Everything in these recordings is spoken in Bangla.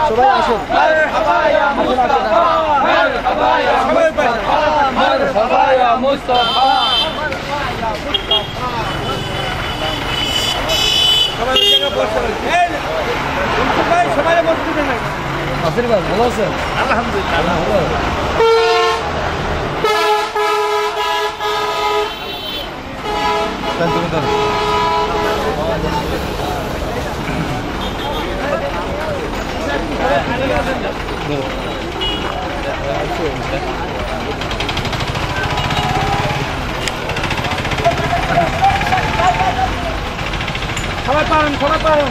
সবাই আসুন। আশীর্বাদ ভালো আছেন? আলহামদুলিল্লাহ। সবাই পারেন, সবাই পারেন।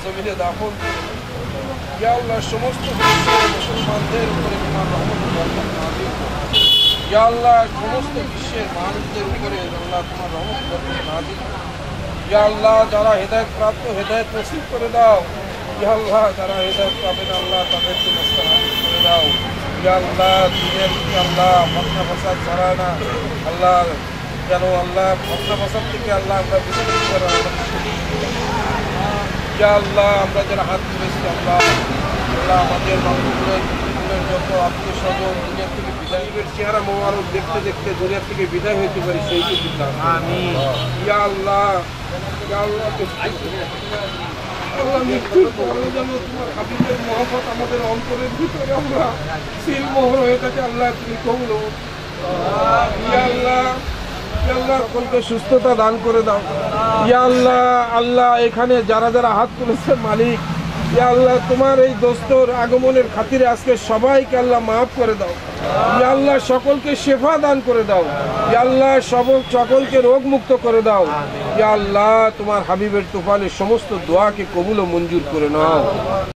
জমিনে দাফন ইয়া আল্লাহ সমস্ত মুসলমানদের উপরে তোমার রহমত বরকত নাযিল করো। ইয়া আল্লাহ সমস্ত বিশ্বের মানুষদের উপরে আল্লাহ তোমার রহমত বরকত নাযিল করো। ইয়া আল্লাহ যারা হেদায়েত প্রাপ্ত হেদায়েত নসিব করে দাও। ইয়া আল্লাহ যারা হেদায়েত পাবে না আল্লাহ তাদেরকে রাস্তা নসিব করে দাও। ইয়া আল্লাহ দিনের আল্লাহ ফতনা ফাসাদ ছাড়ায় না আল্লাহ যেন আল্লাহ ফতনা ফাসাদ থেকে আল্লাহ আমরা বিচ্ছিন্ন করা ইয়া আল্লাহ আমরা যারা হাত তুলেছি আল্লাহ আল্লাহ আমাদের মানুষগুলোর যত আত্মীয় স্বজন দুনিয়া থেকে বিদায়ের চেহারা মোবারক দেখতে দেখতে দুনিয়া থেকে বিদায় হইতে পারি সেই কিছু ইয়া আল্লাহ আল্লাহ মৃত্যুর পরেও যেন তোমার হাবিবের মহব্বত আমাদের অন্তরের ভিতরে আমরা সিলমোহর হয়ে থাকে আল্লাহ তুমি কবুল ইয়া আল্লাহ আল্লাহ সকলকে সুস্থতা দান করে দাও। ইয়া আল্লাহ আল্লাহ এখানে যারা যারা হাত তুলেছে মালিক ইয়া আল্লাহ তোমার এই দোস্তর আগমনের খাতিরে আজকে সবাইকে আল্লাহ মাফ করে দাও। ইয়া আল্লাহ সকলকে শেফা দান করে দাও। ইয়া আল্লাহ সকলকে রোগ মুক্ত করে দাও। ইয়া আল্লাহ তোমার হাবিবের তুফানের সমস্ত দোয়াকে কবুল ও মঞ্জুর করে নাও।